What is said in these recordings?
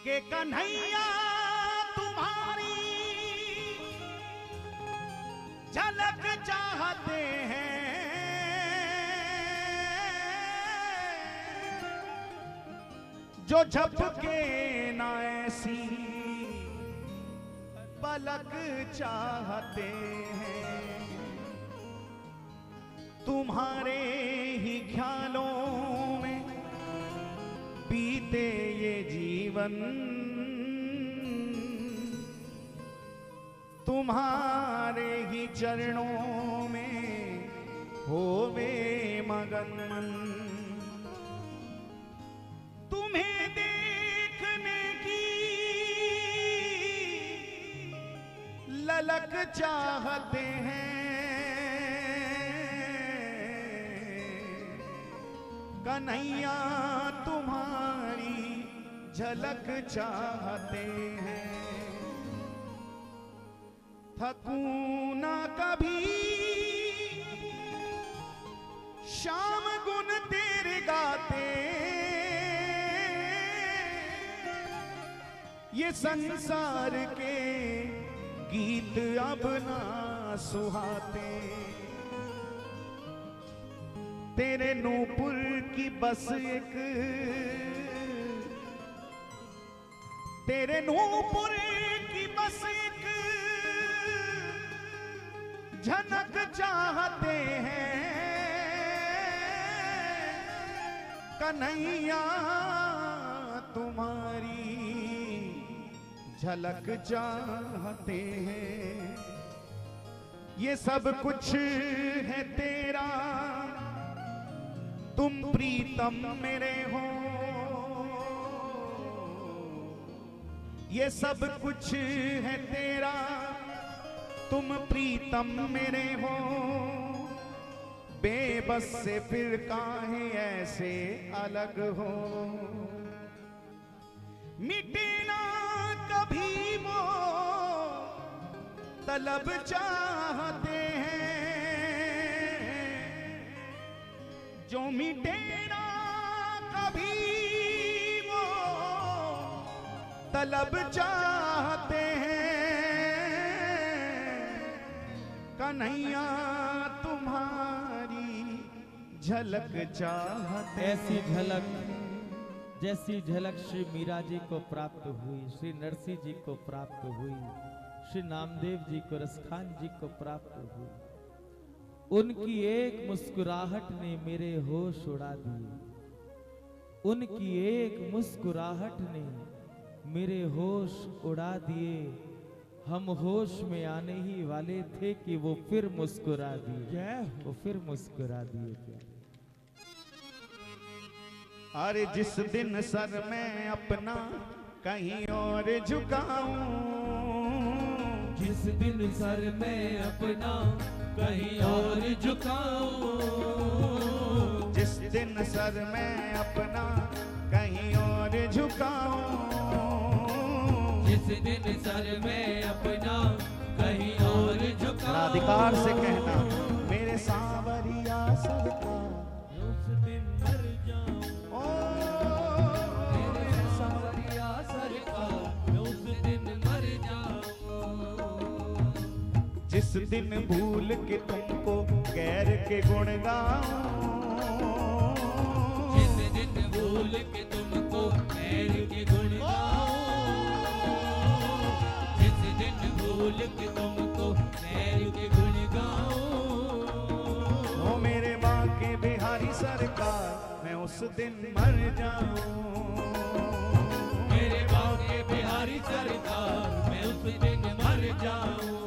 के कन्हैया तुम्हारी झलक चाहते हैं, जो झपके ना ऐसी पलक चाहते हैं। तुम्हारे ही ख्यालों में बीते ये जीवन, तुम्हारे ही चरणों में होवे मगन मन। तुम्हें देखने की ललक चाहते हैं, कन्हैया तुम्हारी झलक चाहते हैं। थकूं ना कभी शाम गुन तेरे गाते, ये संसार के गीत अब ना सुहाते। तेरे नूपुर की बस एक, तेरे नूपुर की बस एक झनक चाहते हैं, कन्हैया तुम्हारी झलक चाहते हैं। ये सब कुछ है तेरा, तुम प्रीतम मेरे हो। ये सब कुछ है तेरा, तुम प्रीतम मेरे हो। बेबस से फिर काहे ऐसे अलग हो। मिटे ना कभी वो तलब चाहते हैं, जो मिटे ना कभी वो तलब चाहते हैं, कन्हैया तुम्हारी झलक चाहते। ऐसी झलक जैसी झलक श्री मीरा जी को प्राप्त हुई, श्री नरसिंह जी को प्राप्त हुई, श्री नामदेव जी को, रसखान जी को प्राप्त हुई। उनकी एक मुस्कुराहट ने मेरे होश उड़ा दिए। उनकी एक मुस्कुराहट ने मेरे होश उड़ा दिए। हम होश में आने ही वाले थे कि वो फिर मुस्कुरा दिए। वो फिर मुस्कुरा दिए। क्या अरे जिस दिन सर मैं अपना कहीं और झुकाऊं, जिस दिन सर मैं अपना कहीं और झुकाऊं, जिस दिन सर मैं अपना कहीं और झुकाऊं, जिस दिन सर मैं अपना कहीं और झुकाऊं। अधिकार से कहना मेरे सांवरिया सरकार, उस दिन मर जाऊं। मेरे सांवरिया सरकार, मैं उस दिन मर जाऊं। जिस दिन भूल के तुमको गैर के गुण गाऊं, जिस दिन भूल के तुमको गैर के गुण गाऊं, जिस दिन भूल के तुमको गैर के गुण गाऊं। ओ मेरे बांके बिहारी सरकार, मैं उस दिन मर जाऊं। मेरे बांके बिहारी सरकार, मैं उस दिन मर जाऊं।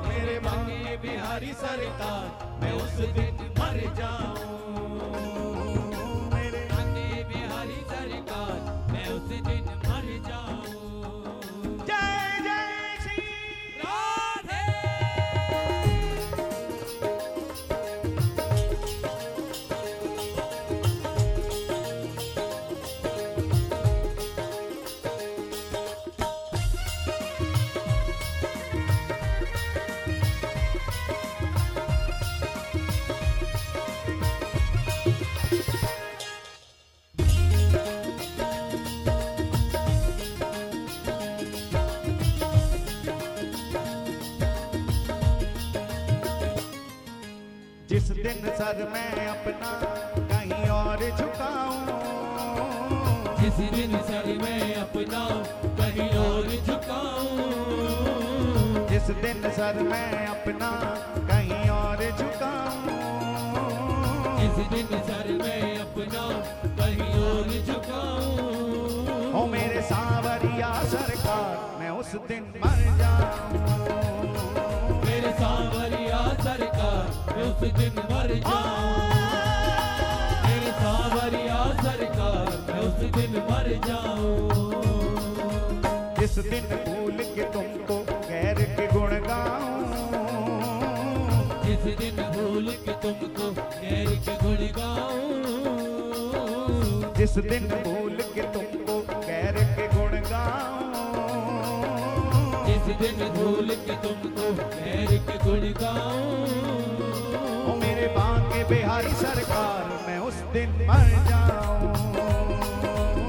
मेरे बांके बिहारी सरकार, मैं उस दिन मर जाऊं। मेरे बांके बिहारी सरकार, मैं उस दिन मर जाऊं। जय जय श्री राधे। सर मैं अपना कहीं और झुकाऊं, जिस दिन सर मैं अपना कहीं और झुकाऊं, जिस दिन सर मैं अपना कहीं और झुकाऊं, जिस दिन सर मैं अपना कहीं और झुकाऊं, ओ मेरे सांवरिया सरकार मैं उस दिन मर जाऊं, मेरे सांवरिया सरकार मैं उस दिन मर जाऊं, मेरे सांवरिया सरकार मैं उस दिन मर जाऊं, जिस दिन भूल के तुमको गैर के गुण गाऊं, जिस दिन भूल के तुमको गैर के गुण गाऊं, जिस दिन भूल के तुमको गैर के गुण गाऊं, जिस दिन भूल के तुमको गैर के गुण गाऊं, ओ मेरे बांके बिहारी सरकार मैं उस दिन मर जाऊं,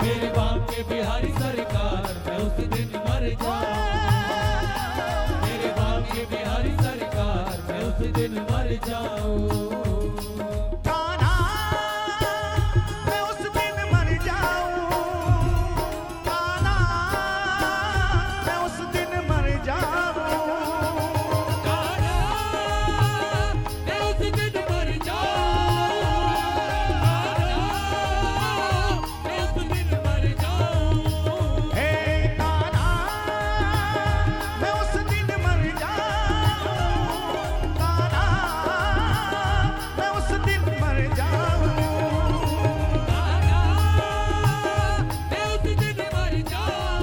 मेरे बाप के बिहारी सरकार मैं उस दिन मर जाऊं, मेरे बाप के बिहारी सरकार मैं उस दिन मर जाऊं, कान्हा मैं उस दिन मर जाऊं, कान्हा मैं उस दिन मर जाऊं, कान्हा मैं उस दिन मर जाऊं, कान्हा मैं उस दिन मर जाऊं, हे कान्हा मैं उस दिन मर जाऊं, कान्हा मैं उस दिन मर जाऊं, कान्हा मैं उस दिन मर जाऊं,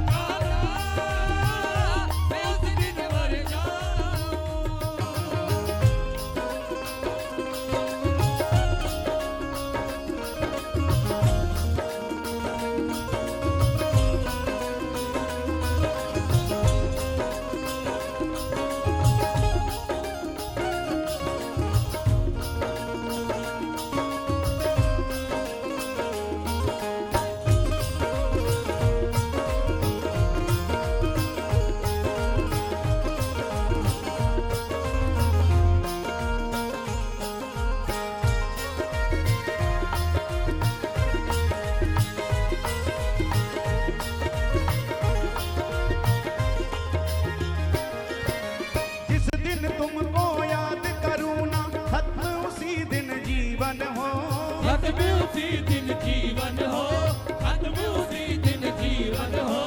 कान्हा मैं उस दिन मर जाऊं। जिस दिन तुमको याद करूं ना खत्म उसी दिन जीवन हो, खत्म उसी दिन जीवन हो, खत्म उसी दिन जीवन हो,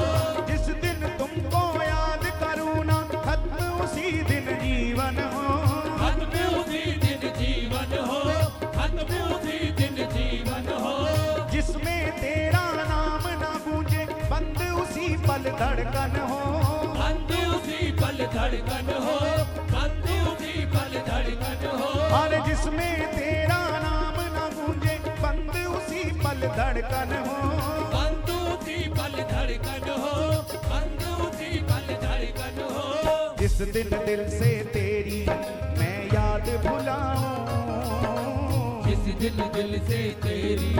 जिस दिन तुमको याद करूं ना खत्म उसी दिन जीवन हो, खत्म उसी दिन जीवन हो, खत्म उसी दिन जीवन हो, जिसमें तेरा नाम ना गूंजे बंद उसी पल धड़कन हो, बंद उसी पल धड़कन हो, बंद उसी पल धड़कन हो, और जिसमें तेरा नाम ना गूंजे बंद उसी पल धड़कन हो, बंद उसी पल धड़कन हो, बंद उसी पल धड़कन हो, जिस दिन दिल से तेरी मैं याद भुलाऊं, जिस दिन दिल से तेरी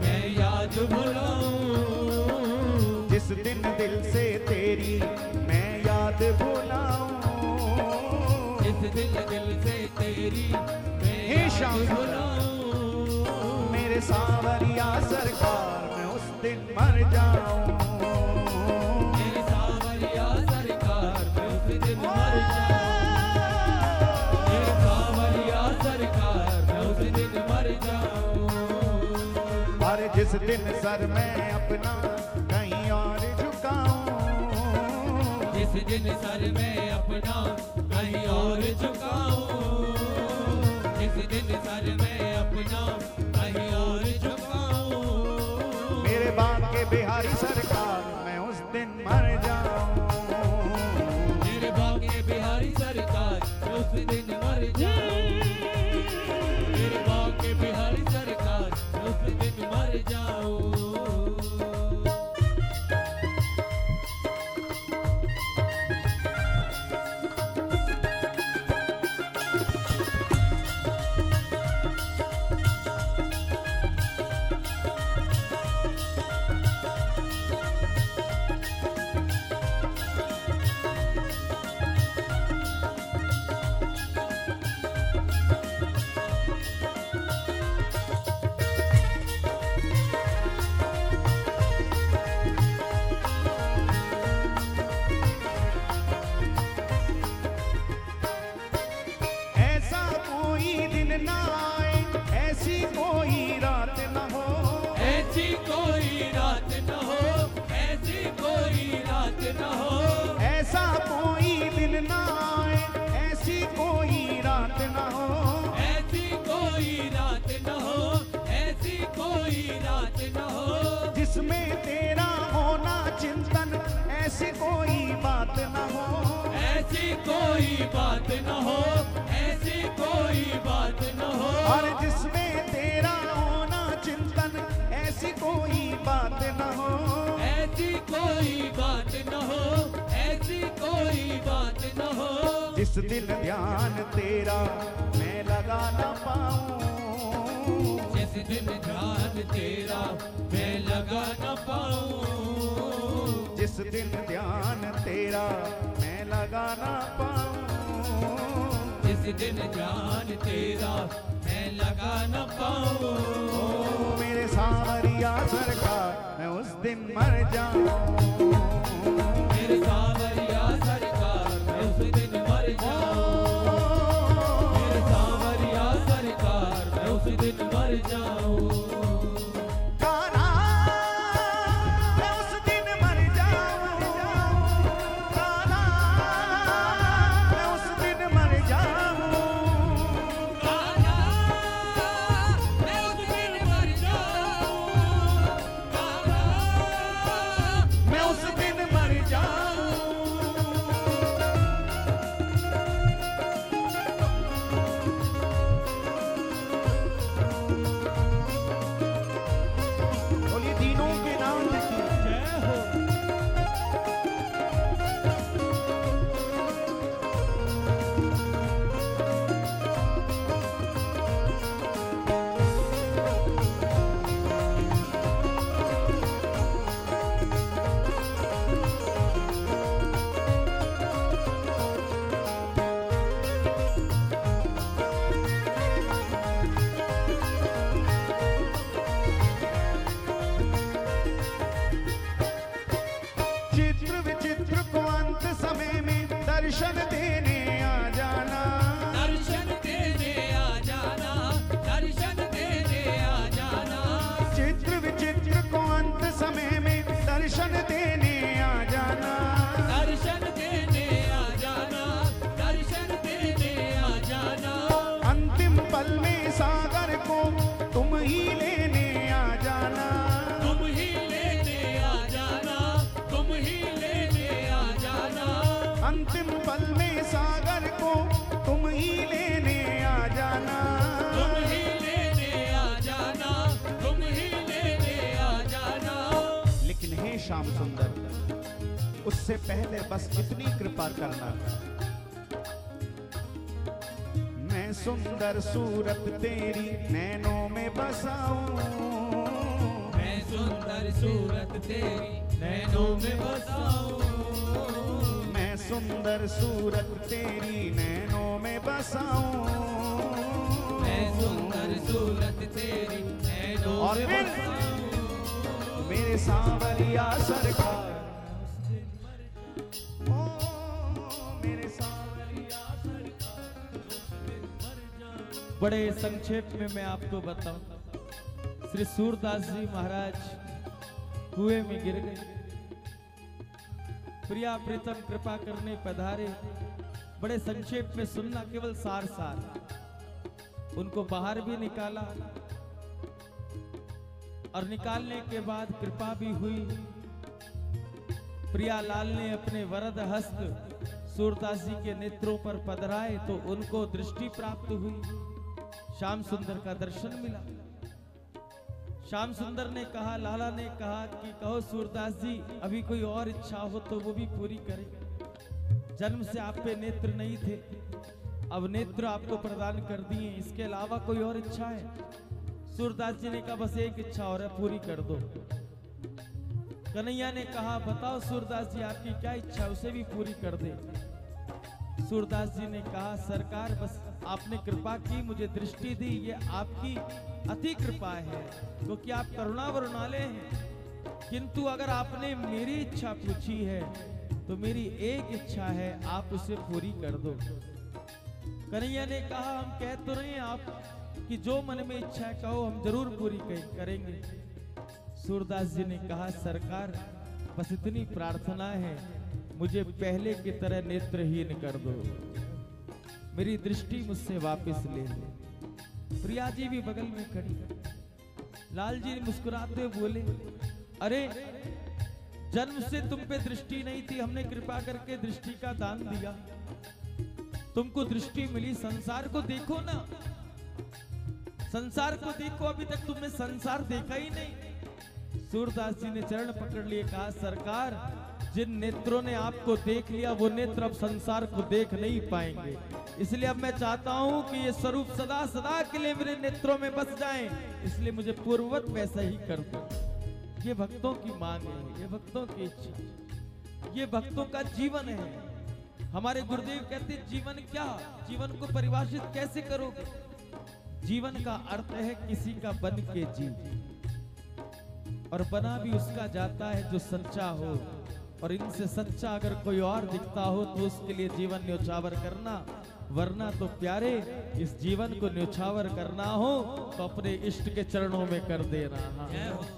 मैं याद भुलाऊं, जिस दिन दिल से तेरी मैं याद भुलाऊं, जिस दिन दिल से तेरी मैं हे याद श्याम भुलाऊं, मेरे सांवरिया सरकार मैं उस दिन मर जाऊं, मेरे सांवरिया सरकार मैं उस दिन मर जाऊं, मेरे सांवरिया सरकार मैं उस दिन मर जाऊं, और जिस दिन सर मैं अपना कहीं और झुकाऊं, जिस दिन सर मैं अपना कहीं और झुकाऊं, जिस दिन सर मैं अपना कहीं और झुकाऊं, मेरे बांके बिहारी सरकार मैं उस दिन मर जाऊं, मेरे बांके बिहारी सरकार मैं उस दिन मर जाऊं, मेरे बांके बिहारी सरकार मैं उस दिन मर जाऊं। बात न हो, जिसमें तेरा होना चिंतन ऐसी कोई बात न हो, ऐसी कोई बात न हो, ऐसी कोई बात न हो। और जिसमें तेरा होना चिंतन ऐसी कोई बात न हो, ऐसी कोई बात न हो, ऐसी कोई बात न हो। जिस दिन ध्यान तेरा मैं लगा न पाऊं, जिस दिन ध्यान तेरा मैं लगा न पाऊं, जिस दिन ध्यान तेरा मैं लगा न पाऊं, जिस दिन ध्यान तेरा मैं लगा न पाऊं। ओ मेरे सांवरिया सरकार मैं उस दिन मर जाऊं, मेरे सांवरिया सरकार मैं उस दिन मर जाऊं, मेरे सांवरिया सरकार मैं उस दिन मर जाऊं। कान्हा मैं उस दिन मर जाऊं, कान्हा मैं उस दिन मर जाऊं, कान्हा मैं उस दिन मर जाऊं, कान्हा मैं उस दिन मर जाऊं। बोलिए तीनों के नाम की जय हो। चित्र विचित्र को अंत समय में दर्शन देने आ जाना, दर्शन देने आ जाना, दर्शन देने आ जाना, चित्र विचित्र को अंत समय में दर्शन देने आ जाना, दर्शन देने आ जाना, दर्शन देने आ जाना। अंतिम पल में सागर को तुम ही लेने आ जाना, तुम ही लेने आ जाना, तुम ही लेने आ जाना, अंतिम पल में सागर को तुम ही लेने आ जाना, तुम ही लेने आ जाना, तुम ही लेने आ जाना। लेकिन हे श्याम सुंदर उससे पहले बस इतनी कृपा करना, मैं सुंदर सूरत तेरी नैनों में बसाऊं, मैं सुंदर सूरत तेरी नैनों में बसाऊं, मैं सुंदर सूरत तेरी नैनों में बसाऊं, मैं सुंदर सूरत तेरी नैनों और में फिर बसाऊं। मेरे सांवरिया सरकार, ओ मेरे सांवरिया बड़े संक्षेप में मैं आपको बताऊं, श्री सूरदास जी महाराज कुएं में गिर गए, प्रिया प्रीतम कृपा करने पधारे। बड़े संक्षेप में सुनना, केवल सार सार। उनको बाहर भी निकाला और निकालने के बाद कृपा भी हुई। प्रियालाल ने अपने वरद हस्त सूरदास जी के नेत्रों पर पधराए तो उनको दृष्टि प्राप्त हुई, श्याम सुंदर का दर्शन मिला। श्याम सुंदर ने कहा, लाला ने कहा कि कहो सूरदास जी, अभी कोई और इच्छा हो तो वो भी पूरी करें। जन्म से आप पे नेत्र नहीं थे, अब नेत्र आपको प्रदान कर दिए, इसके अलावा कोई और इच्छा है? सूरदास जी ने कहा, बस एक इच्छा और है, पूरी कर दो। कन्हैया ने कहा, बताओ सूरदास जी आपकी क्या इच्छा है, उसे भी पूरी कर दे। सूरदास जी ने कहा, सरकार बस आपने कृपा की, मुझे दृष्टि दी, ये आपकी अति कृपा है, क्योंकि आप करुणा वरुणालय हैं। किंतु अगर आपने मेरी इच्छा पूछी है तो मेरी एक इच्छा है, आप उसे पूरी कर दो। कन्हैया ने कहा, हम कह तो रहे हैं आप कि जो मन में इच्छा है कहो, हम जरूर पूरी करेंगे। सूरदास जी ने कहा, सरकार बस इतनी प्रार्थना है, मुझे पहले की तरह नेत्रहीन कर दो, मेरी दृष्टि मुझसे वापस ले लो। प्रिया जी भी बगल में खड़ी। लाल जी मुस्कुराते हुए बोले, अरे जन्म से तुम पे दृष्टि नहीं थी, हमने कृपा करके दृष्टि का दान दिया, तुमको दृष्टि मिली। संसार को देखो ना, संसार को देखो, अभी तक तुमने संसार देखा ही नहीं। सूरदास जी ने चरण पकड़ लिए, कहा सरकार जिन नेत्रों ने आपको देख लिया वो नेत्र अब संसार को देख नहीं पाएंगे, इसलिए अब मैं चाहता हूं कि ये स्वरूप सदा सदा के लिए मेरे नेत्रों में बस जाए, इसलिए मुझे पूर्ववत वैसा ही कर दो। ये भक्तों की मांग है, ये भक्तों की इच्छा, ये भक्तों का जीवन है। हमारे गुरुदेव कहते जीवन क्या, जीवन को परिभाषित कैसे करोगे? जीवन का अर्थ है किसी का बन के जी, और बना भी उसका जाता है जो सच्चा हो, और इनसे सच्चा अगर कोई और दिखता हो तो उसके लिए जीवन न्योछावर करना, वरना तो प्यारे इस जीवन को न्योछावर करना हो तो अपने इष्ट के चरणों में कर देना।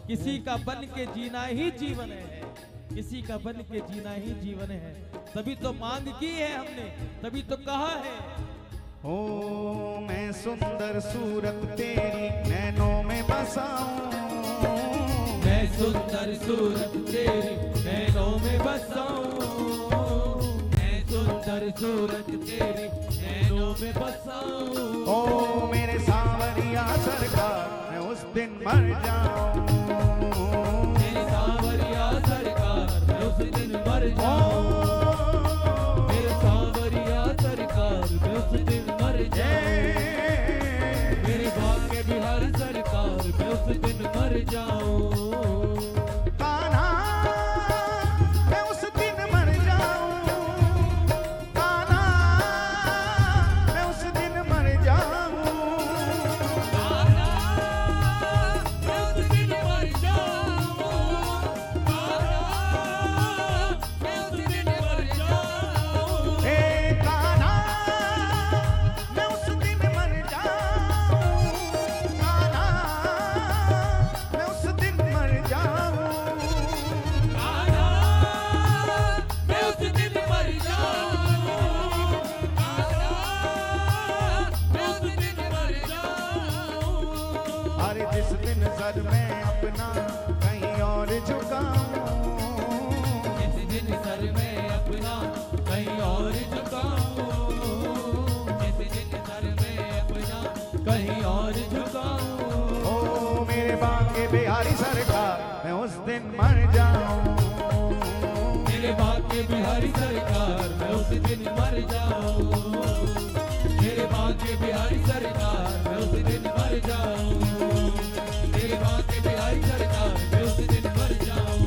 किसी का बन के जीना ही जीवन है, किसी का बन के जीना ही जीवन है। तभी तो मांग की है हमने, तभी तो कहा है, ओ मैं सुंदर सूरत तेरी नैनों में बसाऊं, मैं सुंदर सूरत तेरी नैनों में बसाऊं, मैं सुंदर सूरत तेरी नैनों में बसाऊं। ओ मेरे सांवरिया सरकार मैं उस दिन मर जाऊं, मेरी सांवरिया सरकार मैं उस दिन मर जाऊं, मेरे सांवरिया सरकार मैं उस दिन मर जाऊं, मेरे भाग्य बिहारी सरकार मैं उस दिन मर जाऊं। मैं अपना कहीं और झुकाऊं, जिस दिन सर में अपना कहीं और झुकाऊं, जिस दिन सर में अपना कहीं और झुकाऊं। ओ मेरे बांके बिहारी सरकार मैं उस दिन मर जाऊं, मेरे बांके बिहारी सरकार मैं उस दिन मर जाऊं, मेरे बांके बिहारी सरकार मैं उस दिन मर जाऊं, मेरे बांके बिहारी सरकार मैं उस दिन मर जाऊं,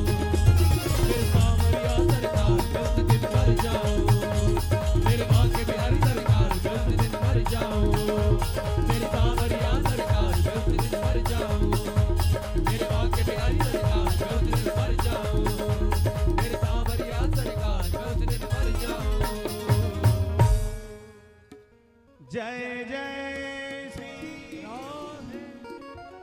मेरे सांवरिया सरकार मैं उस दिन मर जाऊं, मेरे बांके बिहारी सरकार मैं उस दिन मर जाऊं, मेरे सांवरिया सरकार मैं उस दिन मर जाऊं, मेरे बांके बिहारी सरकार मैं उस दिन मर जाऊं, मेरे सांवरिया सरकार मैं उस दिन मर जाऊं। जय जय